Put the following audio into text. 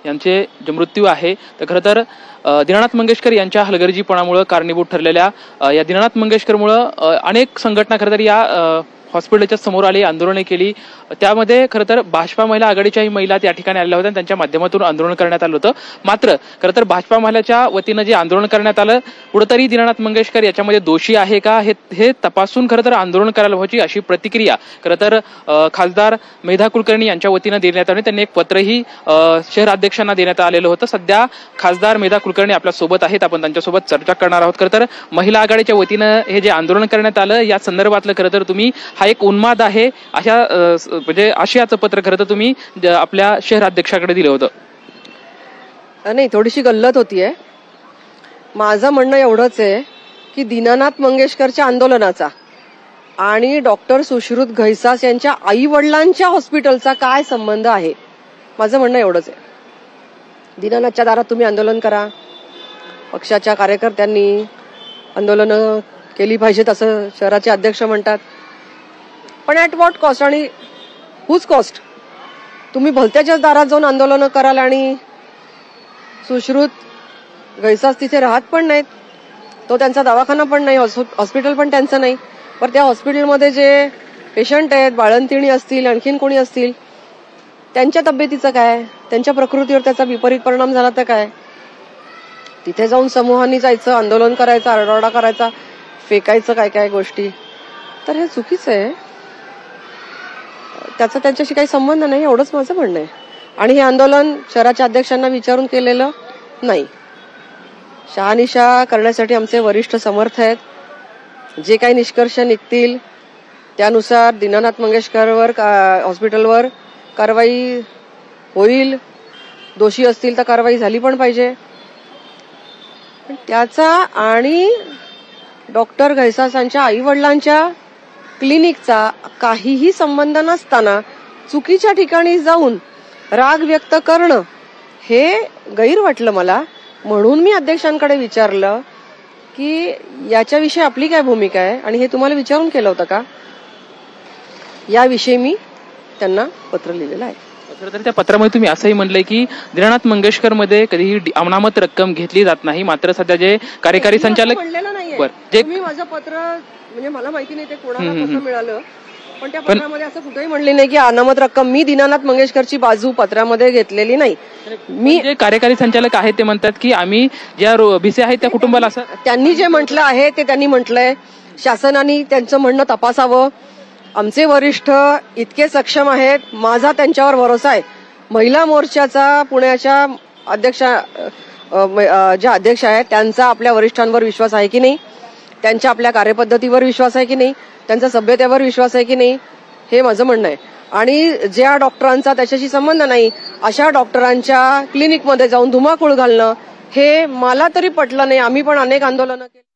यांचे जे मृत्यू आहे तर खरं तर दीनानाथ मंगेशकर यांच्या हलगर्जीपणामुळे कारणीभूत ठरलेल्या या दीनानाथ मंगेशकरमुळे अनेक संघटना खरं तर या हॉस्पिटलच्या समोर आली, आंदोलने केली। त्यामध्ये खरं तर भाजपा महिला आघाडीच्याही महिला त्या ठिकाणी आलेल्या होत्या, त्यांच्या माध्यमातून आंदोलन करण्यात आलं होतं। मात्र खरं तर भाजपा महिलाच्या वतीनं जे आंदोलन करण्यात आलं, कुठेतरी दीनानाथ मंगेशकर याच्यामध्ये दोषी आहे का हे तपासून खरं तर आंदोलन करायला व्हायची अशी प्रतिक्रिया खरं तर खासदार मेधा कुलकर्णी यांच्या वतीनं देण्यात आली। त्यांनी एक पत्रही शहराध्यक्षांना देण्यात आलेलं होतं। सध्या खासदार मेधा कुलकर्णी आपल्या सोबत आहेत, आपण त्यांच्यासोबत चर्चा करणार आहोत। खरं तर महिला आघाडीच्या वतीनं हे जे आंदोलन करण्यात आलं या संदर्भातलं खरं तर तुम्ही हा एक उन्माद आहे अशा म्हणजे आशयाचं पत्र खरं तर तुम्ही आपल्या शहराध्यक्षाकडे दिलं होतं। नाही, थोडीशी गल्लत होतीये। माझं म्हणणं एवढंच आहे की दीनानाथ मंगेशकरच्या आंदोलनाचा आणि डॉक्टर सुश्रुत घैसास यांच्या आई वडिलांच्या हॉस्पिटलचा काय संबंध आहे, माझं म्हणणं एवढंच आहे। दीनानाथच्या दारात तुम्ही आंदोलन करा, पक्षाच्या कार्यकर्त्यांनी आंदोलनं केली पाहिजेत असं शहराचे अध्यक्ष म्हणतात, पण ऍट व्हॉट कॉस्ट आणि हुज कॉस्ट? तुम्ही भलत्याच्याच दारात जाऊन आंदोलनं कराल आणि सुश्रुत घैसास तिथे राहत पण नाहीत, तो त्यांचा दवाखाना पण नाही, हॉस्पिटल पण त्यांचं नाही, पण त्या हॉस्पिटलमध्ये जे पेशंट आहेत, बाळंतिणी असतील, आणखीन कोणी असतील, त्यांच्या तब्येतीचं काय, त्यांच्या प्रकृतीवर त्याचा विपरीत परिणाम झाला तर काय? तिथे जाऊन समूहांनी जायचं, आंदोलन करायचं, आरडाओरडा करायचा, फेकायचं काय काय गोष्टी, तर हे चुकीचं आहे। त्याचा त्यांच्याशी काही संबंध नाही, एवढंच माझं म्हणणं आहे। आणि हे आंदोलन शहराच्या अध्यक्षांना विचारून केलेलं नाही। शहानिशा करण्यासाठी आमचे वरिष्ठ समर्थ आहेत। जे काही निष्कर्ष निघतील त्यानुसार दीनानाथ मंगेशकरवर हॉस्पिटलवर कारवाई होईल, दोषी असतील तर कारवाई झाली पण पाहिजे। पण त्याचा आणि डॉक्टर घैसासांच्या आई वडिलांच्या क्लिनिकचा काहीही संबंध नसताना चुकीच्या ठिकाणी जाऊन राग व्यक्त करणं हे गैर वाटलं मला। म्हणून मी अध्यक्षांकडे विचारलं की याच्याविषयी आपली काय भूमिका आहे आणि हे तुम्हाला विचारून केलं होतं का, याविषयी मी त्यांना पत्र लिहिलेलं आहे। खरं तर त्या पत्रामध्ये तुम्ही असंही म्हणलंय की दीनानाथ मंगेशकर मध्ये कधीही अनामत रक्कम घेतली जात नाही, मात्र सध्या जे कार्यकारी संचालक म्हणलेलं नाहीये। तुम्ही माझं पत्र म्हणजे मला माहिती नाही ते कोणाला कसं मिळालं, पण त्या पत्रामध्ये असं कुठेही म्हणले नाही की अनामत रक्कम, मी दीनानाथ मंगेशकरची बाजू पत्रामध्ये घेतलेली नाही। मी जे कार्यकारी संचालक आहेत ते म्हणतात की आम्ही ज्या भिसे आहेत त्या कुटुंबाला, असं त्यांनी जे म्हटलं आहे ते त्यांनी म्हटलंय शासनाने त्यांचं म्हणणं तपासावं। आमचे वरिष्ठ इतके सक्षम आहेत, माझा त्यांच्यावर भरोसा आहे। महिला मोर्चाचा पुण्याच्या ज्या अध्यक्ष आहेत त्यांचा आपल्या वरिष्ठांवर विश्वास आहे की नाही, त्यांच्या आपल्या कार्यपद्धतीवर विश्वास आहे की नाही, त्यांच्या सभ्यतेवर विश्वास आहे की नाही, हे माझं म्हणणं आहे। आणि ज्या डॉक्टरांचा त्याच्याशी संबंध नाही अशा डॉक्टरांच्या क्लिनिकमध्ये जाऊन धुमाकूळ घालणं हे मला तरी पटलं नाही। आम्ही पण अनेक आंदोलनं केली।